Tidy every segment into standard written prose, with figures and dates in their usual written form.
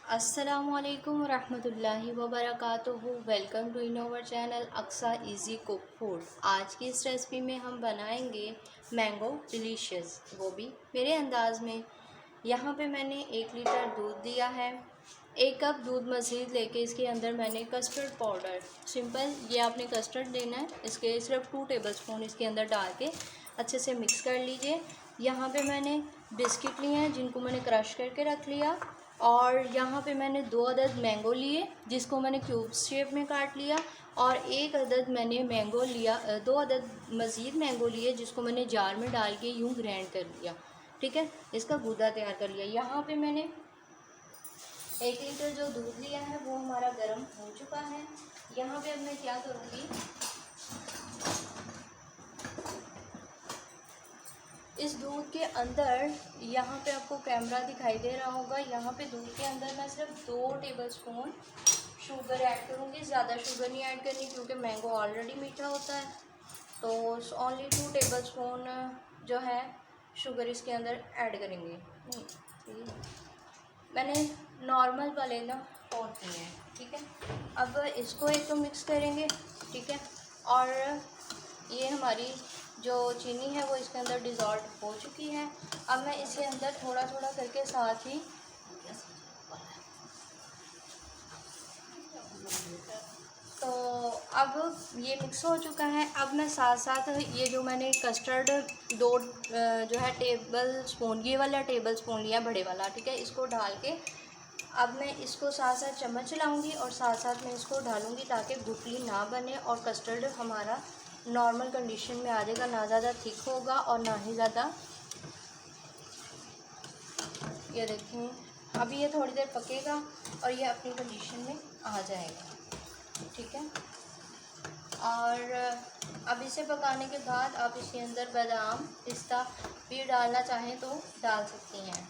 अस्सलामुअलैकुम रहमतुल्लाहि व बरकातुहू। Welcome to in our channel Aqsa easy cook food. आज की इस रेसिपी में हम बनाएंगे मैंगो डिलीशियस, वो भी मेरे अंदाज़ में। यहाँ पे मैंने 1 लीटर दूध लिया है। 1 कप दूध मज़ीद लेके इसके अंदर मैंने कस्टर्ड पाउडर, सिंपल ये आपने कस्टर्ड लेना है, इसके सिर्फ 2 टेबलस्पून इसके अंदर डाल के अच्छे से मिक्स कर लीजिए। यहाँ पे मैंने बिस्किट लिए हैं जिनको मैंने क्रश करके रख लिया, और यहाँ पे मैंने 2 अदद मैंगो लिए जिसको मैंने क्यूब्स शेप में काट लिया, और 1 अदद मैंने मैंगो लिया, 2 अदद मज़ीद मैंगो लिए जिसको मैंने जार में डाल के यूँ ग्राइंड कर लिया। ठीक है, इसका गूदा तैयार कर लिया। यहाँ पे मैंने 1 लीटर जो दूध लिया है वो हमारा गर्म हो चुका है। यहाँ पे अब मैं क्या करूँगी, इस दूध के अंदर, यहाँ पे आपको कैमरा दिखाई दे रहा होगा, यहाँ पे दूध के अंदर मैं सिर्फ 2 टेबलस्पून शुगर ऐड करूँगी। ज़्यादा शुगर नहीं ऐड करनी क्योंकि मैंगो ऑलरेडी मीठा होता है, तो ओनली 2 टेबलस्पून जो है शुगर इसके अंदर ऐड करेंगे। नहीं, मैंने नॉर्मल वाले ना पॉट लिए हैं। ठीक है, अब इसको एक तो मिक्स करेंगे। ठीक है, और ये हमारी जो चीनी है वो इसके अंदर डिज़ोल्व हो चुकी है। अब मैं इसके अंदर थोड़ा थोड़ा करके साथ ही, तो अब ये मिक्स हो चुका है। अब मैं साथ साथ ये जो मैंने कस्टर्ड 2 जो है टेबल स्पून, ये वाला टेबल स्पून लिया बड़े वाला, ठीक है, इसको डाल के अब मैं इसको साथ साथ चम्मच चलाऊँगी और साथ साथ मैं इसको डालूँगी ताकि गुठली ना बने और कस्टर्ड हमारा नॉर्मल कंडीशन में आ जाएगा, ना ज़्यादा थिक होगा और ना ही ज़्यादा। ये देखें, अभी ये थोड़ी देर पकेगा और ये अपनी कंडीशन में आ जाएगा। ठीक है, और अब इसे पकाने के बाद आप इसके अंदर बादाम, पिस्ता भी डालना चाहें तो डाल सकती हैं।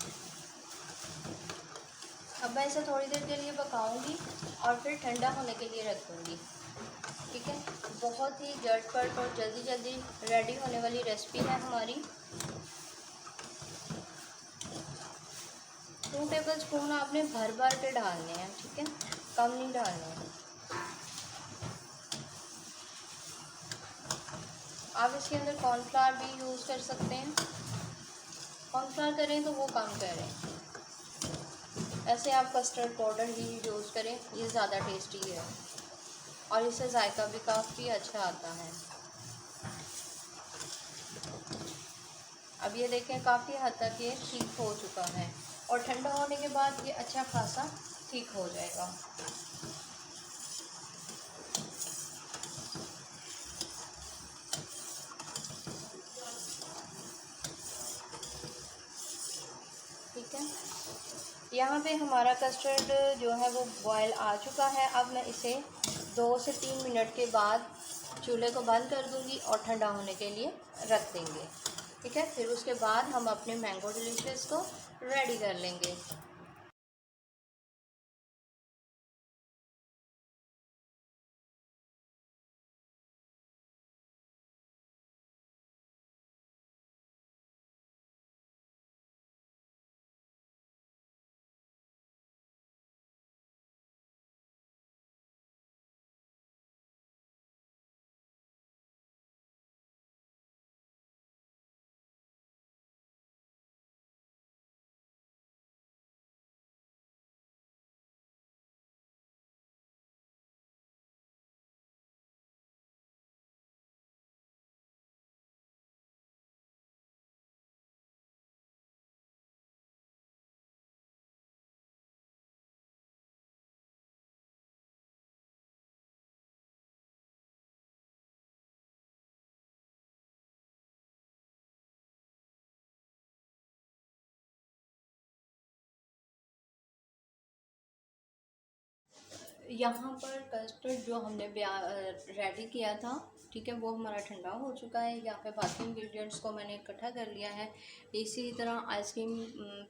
अब मैं इसे थोड़ी देर के लिए पकाऊंगी और फिर ठंडा होने के लिए रख दूँगी। ठीक है, बहुत ही झटपट और जल्दी जल्दी रेडी होने वाली रेसिपी है हमारी। 2 टेबल स्पून आपने भर भर के डालने हैं। ठीक है, कम नहीं डालने हैं। आप इसके अंदर कॉर्नफ्लावर भी यूज़ कर सकते हैं, कॉर्नफ्लावर करें तो वो कम करें, ऐसे आप कस्टर्ड पाउडर ही यूज़ करें, ये ज़्यादा टेस्टी है और इससे जायका भी काफ़ी अच्छा आता है। अब ये देखें, काफ़ी हद तक ये ठीक हो चुका है और ठंडा होने के बाद ये अच्छा खासा ठीक हो जाएगा। ठीक है, यहाँ पे हमारा कस्टर्ड जो है वो बॉयल आ चुका है। अब मैं इसे 2 से 3 मिनट के बाद चूल्हे को बंद कर दूँगी और ठंडा होने के लिए रख देंगे। ठीक है, फिर उसके बाद हम अपने मैंगो डिलीशियस को रेडी कर लेंगे। यहाँ पर कस्टर्ड जो हमने रेडी किया था, ठीक है, वो हमारा ठंडा हो चुका है। यहाँ पे बाकी इंग्रेडिएंट्स को मैंने इकट्ठा कर लिया है। इसी तरह आइसक्रीम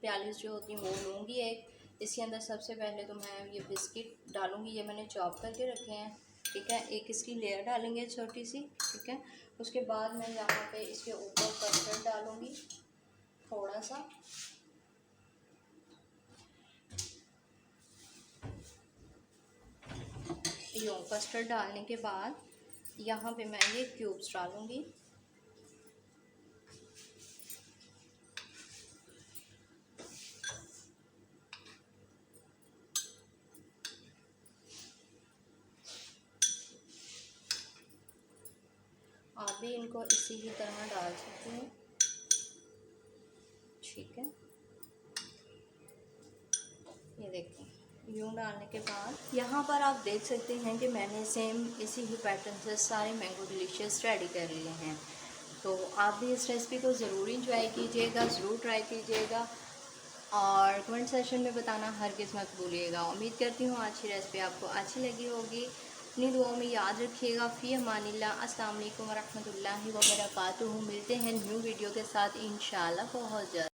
प्यालीस जो होती हैं वो लूँगी एक। इसके अंदर सबसे पहले तो मैं ये बिस्किट डालूँगी, ये मैंने चॉप करके रखे हैं। ठीक है, एक इसकी लेयर डालेंगे छोटी सी। ठीक है, उसके बाद मैं यहाँ पे इसके ऊपर कस्टर्ड डालूँगी थोड़ा सा, यूँ कस्टर्ड डालने के बाद यहाँ पे मैं ये क्यूब्स डालूँगी। आप भी इनको इसी ही तरह डाल सकते हैं, ठीक है। ये देखिए यूँ डालने के बाद यहाँ पर आप देख सकते हैं कि मैंने सेम इसी ही पैटर्न से सारे मैंगो डिलीशियस रेडी कर लिए हैं। तो आप भी इस रेसिपी को ज़रूर इंजॉय कीजिएगा, ज़रूर ट्राई कीजिएगा और कमेंट सेक्शन में बताना हरगिज़ मत भूलिएगा। उम्मीद करती हूँ आज की रेसिपी आपको अच्छी लगी होगी। अपनी दुआओं में याद रखिएगा। फ़ी अमानिल्लाह। अस्सलाम वालेकुम व रहमतुल्लाहि व बरकातुहू। मिलते हैं न्यू वीडियो के साथ इंशाल्लाह बहुत जल्द।